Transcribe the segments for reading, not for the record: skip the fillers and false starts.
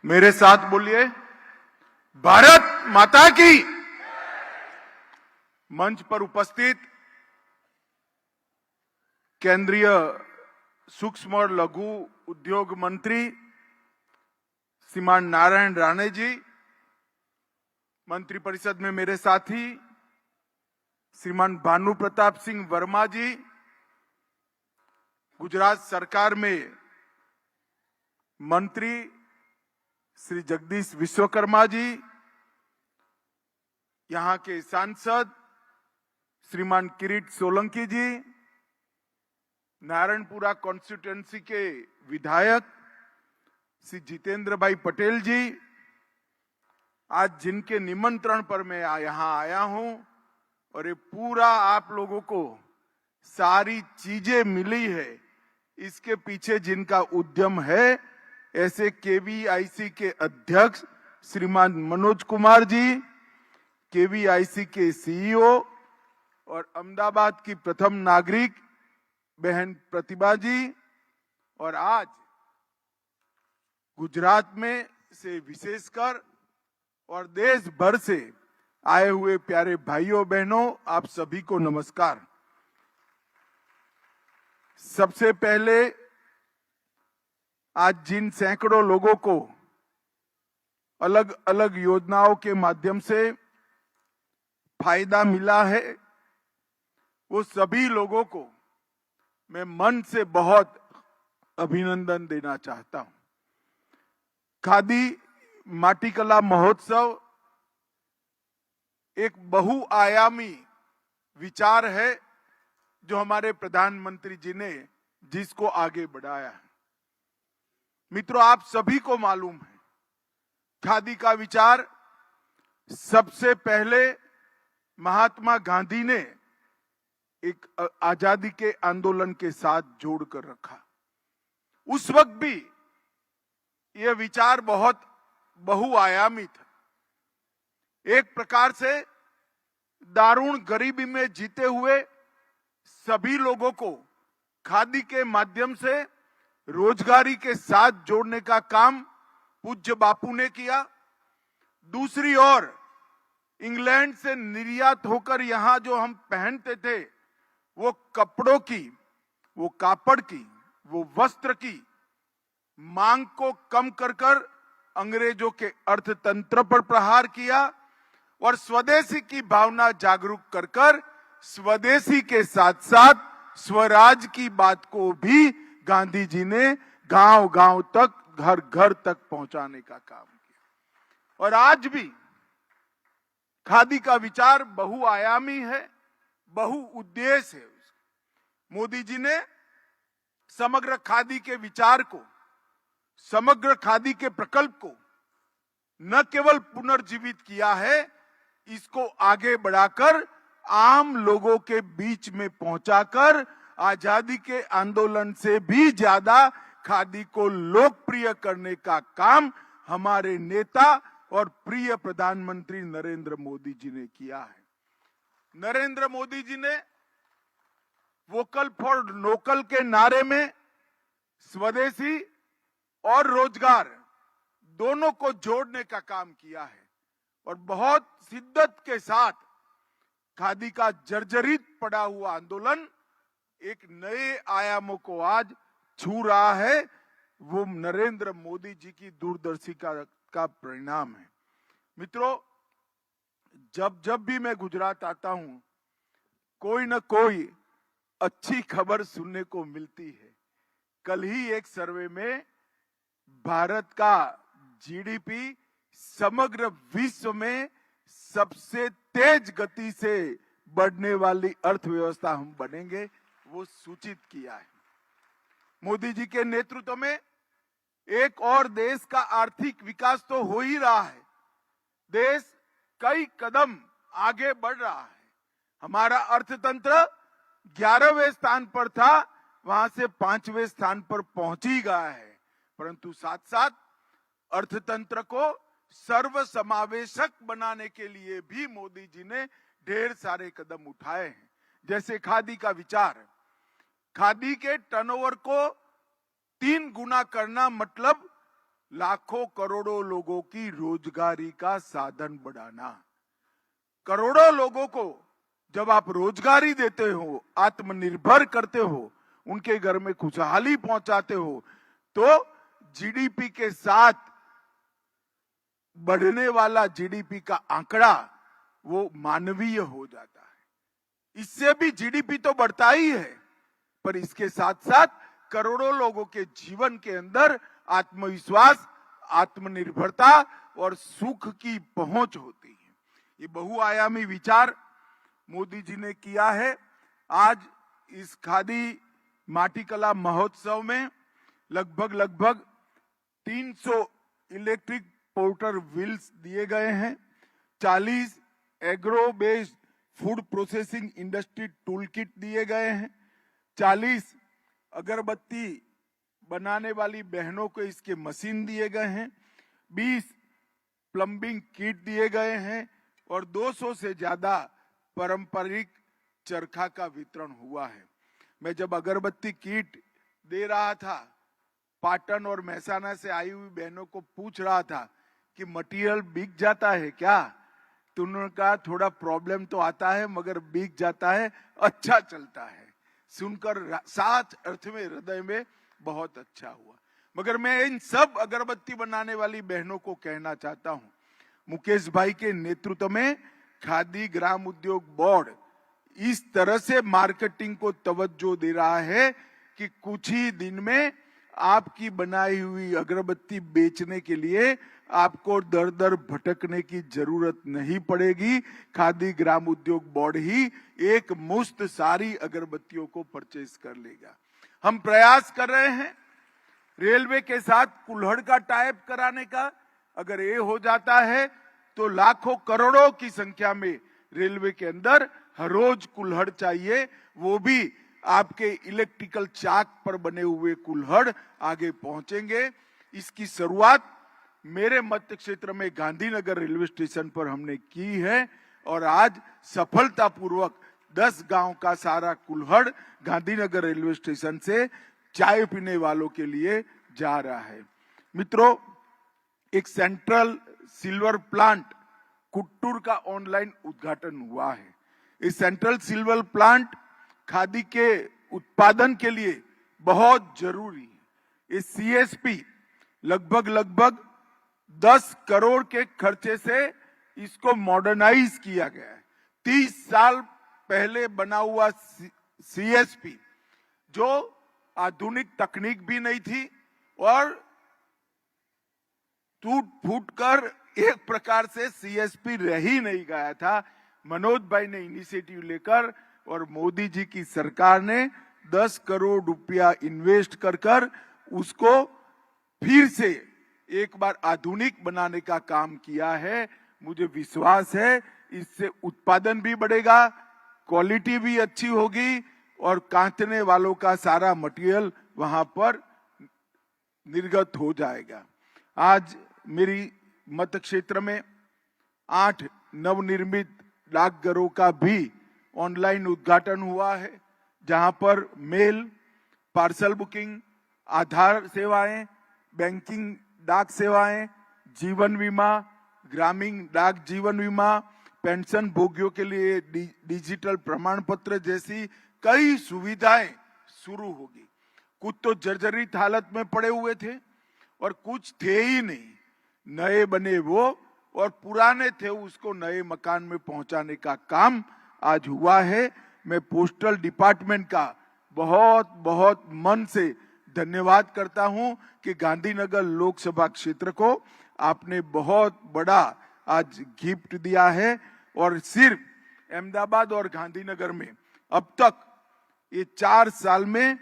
मेरे साथ बोलिए, भारत माता की। मंच पर उपस्थित केंद्रीय सूक्ष्म और लघु उद्योग मंत्री श्रीमान नारायण राणे जी, मंत्रिपरिषद में मेरे साथी श्रीमान भानु प्रताप सिंह वर्मा जी, गुजरात सरकार में मंत्री श्री जगदीश विश्वकर्मा जी, यहां के सांसद श्रीमान किरीट सोलंकी जी, नारायणपुरा कॉन्स्टिट्यूएंसी के विधायक श्री जितेंद्र भाई पटेल जी, आज जिनके निमंत्रण पर मैं यहां आया हूं और ये पूरा आप लोगों को सारी चीजें मिली है, इसके पीछे जिनका उद्यम है, ऐसे केवीआईसी के अध्यक्ष श्रीमान मनोज कुमार जी, केवीआईसी के सीईओ और अहमदाबाद की प्रथम नागरिक बहन प्रतिभा जी, और आज गुजरात में से विशेषकर और देश भर से आए हुए प्यारे भाइयों बहनों, आप सभी को नमस्कार। सबसे पहले आज जिन सैकड़ों लोगों को अलग अलग योजनाओं के माध्यम से फायदा मिला है, वो सभी लोगों को मैं मन से बहुत अभिनंदन देना चाहता हूं। खादी माटीकला महोत्सव एक बहुआयामी विचार है जो हमारे प्रधानमंत्री जी ने जिसको आगे बढ़ाया है। मित्रों, आप सभी को मालूम है, खादी का विचार सबसे पहले महात्मा गांधी ने एक आजादी के आंदोलन के साथ जोड़कर रखा। उस वक्त भी यह विचार बहुत बहुआयामी था। एक प्रकार से दारुण गरीबी में जीते हुए सभी लोगों को खादी के माध्यम से रोजगारी के साथ जोड़ने का काम पूज्य बापू ने किया। दूसरी ओर इंग्लैंड से निर्यात होकर यहां जो हम पहनते थे, वो कपड़ों की, वो कापड़ की, वो वस्त्र की मांग को कम कर कर अंग्रेजों के अर्थतंत्र पर प्रहार किया और स्वदेशी की भावना जागरूक कर कर स्वदेशी के साथ साथ स्वराज की बात को भी गांधी जी ने गांव गांव तक, घर घर तक पहुंचाने का काम किया। और आज भी खादी का विचार बहुआयामी है, बहुउद्देश्य है। मोदी जी ने समग्र खादी के विचार को, समग्र खादी के प्रकल्प को न केवल पुनर्जीवित किया है, इसको आगे बढ़ाकर आम लोगों के बीच में पहुंचाकर आजादी के आंदोलन से भी ज्यादा खादी को लोकप्रिय करने का काम हमारे नेता और प्रिय प्रधानमंत्री नरेंद्र मोदी जी ने किया है। नरेंद्र मोदी जी ने वोकल फॉर लोकल के नारे में स्वदेशी और रोजगार दोनों को जोड़ने का काम किया है और बहुत शिद्दत के साथ खादी का जर्जरित पड़ा हुआ आंदोलन एक नए आयामों को आज छू रहा है। वो नरेंद्र मोदी जी की दूरदर्शिता का परिणाम है। मित्रों, जब जब भी मैं गुजरात आता हूं, कोई न कोई अच्छी खबर सुनने को मिलती है। कल ही एक सर्वे में भारत का जीडीपी समग्र विश्व में सबसे तेज गति से बढ़ने वाली अर्थव्यवस्था हम बनेंगे, वो सूचित किया है। मोदी जी के नेतृत्व में एक और देश का आर्थिक विकास तो हो ही रहा है। देश कई कदम आगे बढ़ रहा है। हमारा अर्थतंत्र 11वें स्थान पर था, वहां से 5वें स्थान पर पहुंच ही गया है। परंतु साथ साथ अर्थतंत्र को सर्वसमावेशक बनाने के लिए भी मोदी जी ने ढेर सारे कदम उठाए हैं। जैसे खादी का विचार, खादी के टर्नओवर को 3 गुना करना मतलब लाखों करोड़ों लोगों की रोजगारी का साधन बढ़ाना। करोड़ों लोगों को जब आप रोजगारी देते हो, आत्मनिर्भर करते हो, उनके घर में खुशहाली पहुंचाते हो, तो जीडीपी के साथ बढ़ने वाला जीडीपी का आंकड़ा वो मानवीय हो जाता है। इससे भी जीडीपी तो बढ़ता ही है, पर इसके साथ साथ करोड़ों लोगों के जीवन के अंदर आत्मविश्वास, आत्मनिर्भरता और सुख की पहुंच होती है। ये बहुआयामी विचार मोदी जी ने किया है। आज इस खादी माटीकला महोत्सव में लगभग 300 इलेक्ट्रिक पोर्टर व्हील्स दिए गए हैं, 40 agro based food processing industry tool kit दिए गए हैं, 40 अगरबत्ती बनाने वाली बहनों को इसके मशीन दिए गए हैं, 20 प्लम्बिंग किट दिए गए हैं और 200 से ज्यादा पारंपरिक चरखा का वितरण हुआ है। मैं जब अगरबत्ती किट दे रहा था, पाटन और महसाना से आई हुई बहनों को पूछ रहा था कि मटेरियल बिक जाता है क्या, तो उन्होंने कहा थोड़ा प्रॉब्लम तो आता है मगर बिक जाता है, अच्छा चलता है। सुनकर साच अर्थ में हृदय में बहुत अच्छा हुआ। मगर मैं इन सब अगरबत्ती बनाने वाली बहनों को कहना चाहता हूं, मुकेश भाई के नेतृत्व में खादी ग्राम उद्योग बोर्ड इस तरह से मार्केटिंग को तवज्जो दे रहा है कि कुछ ही दिन में आपकी बनाई हुई अगरबत्ती बेचने के लिए आपको दर दर भटकने की जरूरत नहीं पड़ेगी। खादी ग्राम उद्योग बोर्ड ही एक मुश्त सारी अगरबत्तियों को परचेज कर लेगा। हम प्रयास कर रहे हैं रेलवे के साथ कुल्हड़ का टाइप कराने का। अगर ये हो जाता है तो लाखों करोड़ों की संख्या में रेलवे के अंदर हर रोज कुल्हड़ चाहिए, वो भी आपके इलेक्ट्रिकल चाक पर बने हुए कुल्हड़ आगे पहुंचेंगे। इसकी शुरुआत मेरे मत क्षेत्र में गांधीनगर रेलवे स्टेशन पर हमने की है और आज सफलतापूर्वक 10 गांव का सारा कुल्हड़ गांधीनगर रेलवे स्टेशन से चाय पीने वालों के लिए जा रहा है। मित्रों, एक सेंट्रल सिल्वर प्लांट कुट्टूर का ऑनलाइन उद्घाटन हुआ है। इस सेंट्रल सिल्वर प्लांट खादी के उत्पादन के लिए बहुत जरूरी है। इस सीएसपी लगभग 10 करोड़ के खर्चे से इसको मॉडर्नाइज किया गया है। 30 साल पहले बना हुआ सीएसपी जो आधुनिक तकनीक भी नहीं थी और टूट फूट कर एक प्रकार से सीएसपी रह ही नहीं गया था। मनोज भाई ने इनिशिएटिव लेकर और मोदी जी की सरकार ने 10 करोड़ रुपया इन्वेस्ट कर उसको फिर से एक बार आधुनिक बनाने का काम किया है। मुझे विश्वास है इससे उत्पादन भी बढ़ेगा, क्वालिटी भी अच्छी होगी और काटने वालों का सारा मटेरियल वहां पर निर्गत हो जाएगा। आज मेरी मत क्षेत्र में 8 नवनिर्मित डाकघरों का भी ऑनलाइन उद्घाटन हुआ है, जहां पर मेल, पार्सल बुकिंग, आधार सेवाएं, बैंकिंग डाक सेवाएं, जीवन बीमा, ग्रामीण डाक जीवन बीमा, पेंशन भोगियों के लिए डिजिटल प्रमाण पत्र जैसी कई सुविधाएं शुरू होगी। कुछ तो जर्जरित हालत में पड़े हुए थे और कुछ थे ही नहीं, नए बने वो और पुराने थे उसको नए मकान में पहुंचाने का काम आज हुआ है। मैं पोस्टल डिपार्टमेंट का बहुत मन से धन्यवाद करता हूं कि गांधीनगर लोकसभा क्षेत्र को आपने बहुत बड़ा आज गिफ्ट दिया है और सिर्फ अहमदाबाद और गांधीनगर में अब तक ये 4 साल में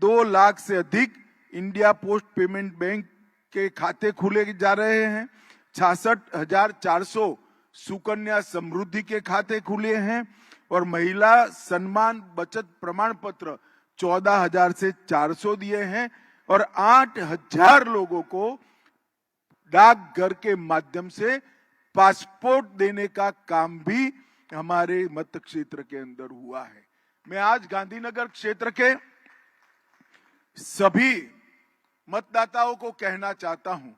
2 लाख से अधिक इंडिया पोस्ट पेमेंट बैंक के खाते खुले जा रहे हैं, 66,400 सुकन्या समृद्धि के खाते खुले हैं और महिला सम्मान बचत प्रमाण पत्र 14,000 से 400 दिए हैं और 8,000 लोगों को डाकघर के माध्यम से पासपोर्ट देने का काम भी हमारे मत क्षेत्र के अंदर हुआ है। मैं आज गांधीनगर क्षेत्र के सभी मतदाताओं को कहना चाहता हूं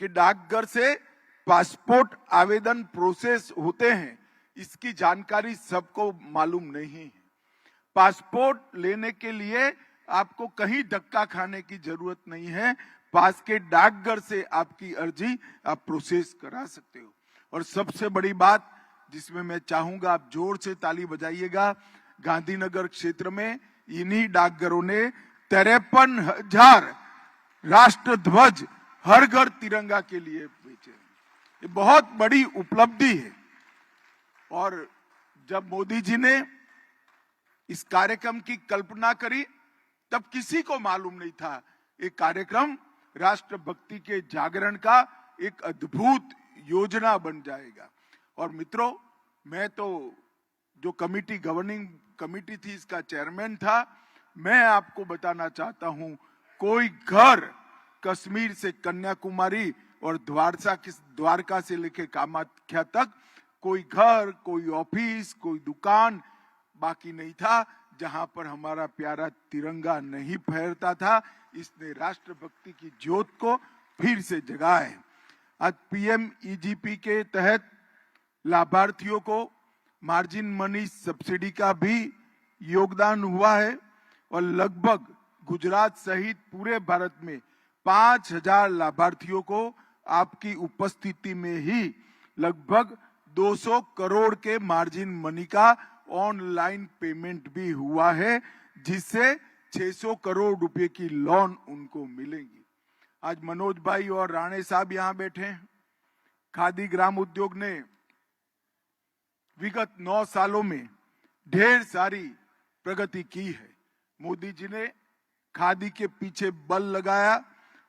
कि डाकघर से पासपोर्ट आवेदन प्रोसेस होते हैं, इसकी जानकारी सबको मालूम नहीं है। पासपोर्ट लेने के लिए आपको कहीं धक्का खाने की जरूरत नहीं है, पास के डाकघर से आपकी अर्जी आप प्रोसेस करा सकते हो। और सबसे बड़ी बात जिसमें मैं चाहूंगा आप जोर से ताली बजाइएगा, गांधीनगर क्षेत्र में इन्हीं डाकघरों ने 53,000 राष्ट्र ध्वज हर घर तिरंगा के लिए बेचे। ये बहुत बड़ी उपलब्धि है। और जब मोदी जी ने इस कार्यक्रम की कल्पना करी तब किसी को मालूम नहीं था ये कार्यक्रम राष्ट्रभक्ति के जागरण का एक अद्भुत योजना बन जाएगा। और मित्रों, मैं तो जो कमिटी, गवर्निंग कमिटी थी, इसका चेयरमैन था। मैं आपको बताना चाहता हूं, कोई घर कश्मीर से कन्याकुमारी और द्वारका से लेकर कामाख्या तक कोई घर, कोई ऑफिस, कोई दुकान बाकी नहीं था जहां पर हमारा प्यारा तिरंगा नहीं फहरता था। इसने राष्ट्रभक्ति की ज्योत को फिर से जगाया है। आज PMEGP के तहत लाभार्थियों को मार्जिन मनी सब्सिडी का भी योगदान हुआ है और लगभग गुजरात सहित पूरे भारत में 5,000 लाभार्थियों को आपकी उपस्थिति में ही लगभग 200 करोड़ के मार्जिन मनी का ऑनलाइन पेमेंट भी हुआ है, जिससे 600 करोड़ रुपए की लोन उनको मिलेंगी। आज मनोज भाई और राणे साहब यहां बैठे हैं। खादी ग्राम उद्योग ने विगत 9 सालों में ढेर सारी प्रगति की है। मोदी जी ने खादी के पीछे बल लगाया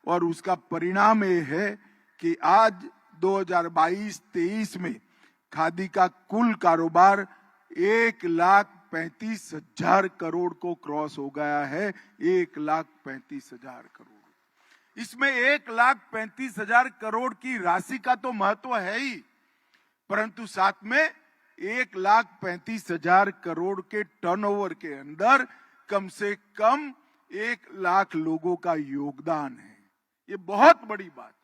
और उसका परिणाम ये है कि आज 2022-23 में खादी का कुल कारोबार 1,35,000 करोड़ को क्रॉस हो गया है। 1,35,000 करोड़। इसमें 1,35,000 करोड़ की राशि का तो महत्व है ही, परंतु साथ में 1,35,000 करोड़ के टर्नओवर के अंदर कम से कम 1 लाख लोगों का योगदान है। ये बहुत बड़ी बात है।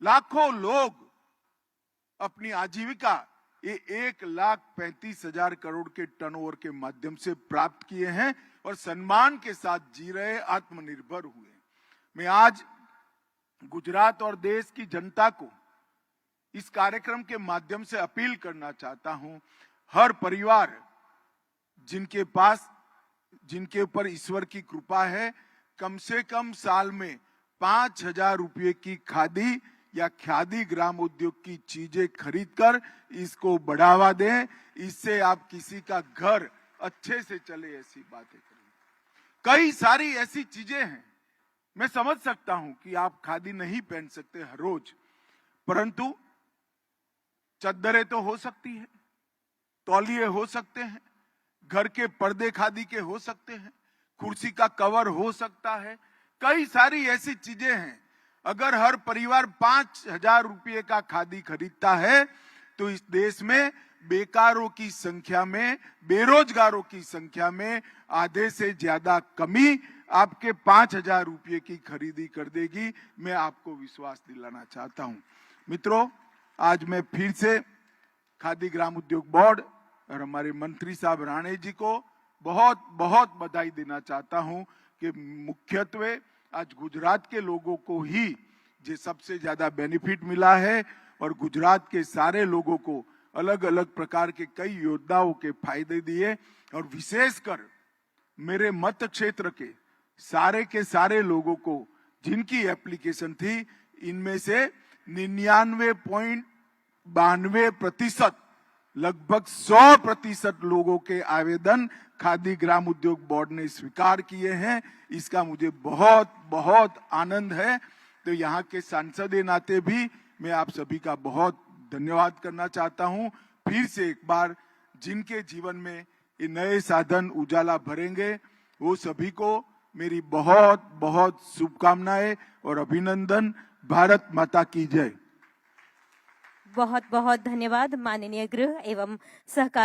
लाखों लोग अपनी आजीविका ये 1,35,000 करोड़ के टर्नओवर के माध्यम से प्राप्त किए हैं और सम्मान के साथ जी रहे, आत्मनिर्भर हुए। मैं आज गुजरात और देश की जनता को इस कार्यक्रम के माध्यम से अपील करना चाहता हूं, हर परिवार जिनके ऊपर ईश्वर की कृपा है, कम से कम साल में 5,000 रुपये की खादी या खादी ग्राम उद्योग की चीजें खरीदकर इसको बढ़ावा दें। इससे आप किसी का घर अच्छे से चले, ऐसी बातें करें। कई सारी ऐसी चीजें हैं, मैं समझ सकता हूं कि आप खादी नहीं पहन सकते हर रोज, परंतु चद्दरें तो हो सकती है, तौलिए हो सकते हैं, घर के पर्दे खादी के हो सकते हैं, कुर्सी का कवर हो सकता है। कई सारी ऐसी चीजें हैं। अगर हर परिवार 5,000 रुपये का खादी खरीदता है तो इस देश में बेकारों की संख्या में, बेरोजगारों की संख्या में आधे से ज्यादा कमी आपके 5,000 रुपये की खरीदी कर देगी। मैं आपको विश्वास दिलाना चाहता हूं। मित्रों, आज मैं फिर से खादी ग्राम उद्योग बोर्ड और हमारे मंत्री साहब राणे जी को बहुत बहुत बधाई देना चाहता हूं कि मुख्यत्वे आज गुजरात के लोगों को ही जो सबसे ज्यादा बेनिफिट मिला है और गुजरात के सारे लोगों को अलग अलग प्रकार के कई योजनाओं के फायदे दिए। और विशेषकर मेरे मत क्षेत्र के सारे लोगों को जिनकी एप्लीकेशन थी, इनमें से 99.92% लगभग 100% लोगों के आवेदन खादी ग्राम उद्योग बोर्ड ने स्वीकार किए हैं। इसका मुझे बहुत बहुत आनंद है। तो यहाँ के सांसद के नाते भी मैं आप सभी का बहुत धन्यवाद करना चाहता हूँ। फिर से एक बार जिनके जीवन में ये नए साधन उजाला भरेंगे, वो सभी को मेरी बहुत बहुत शुभकामनाएं और अभिनंदन। भारत माता की जय। बहुत बहुत धन्यवाद माननीय गृह एवं सहकार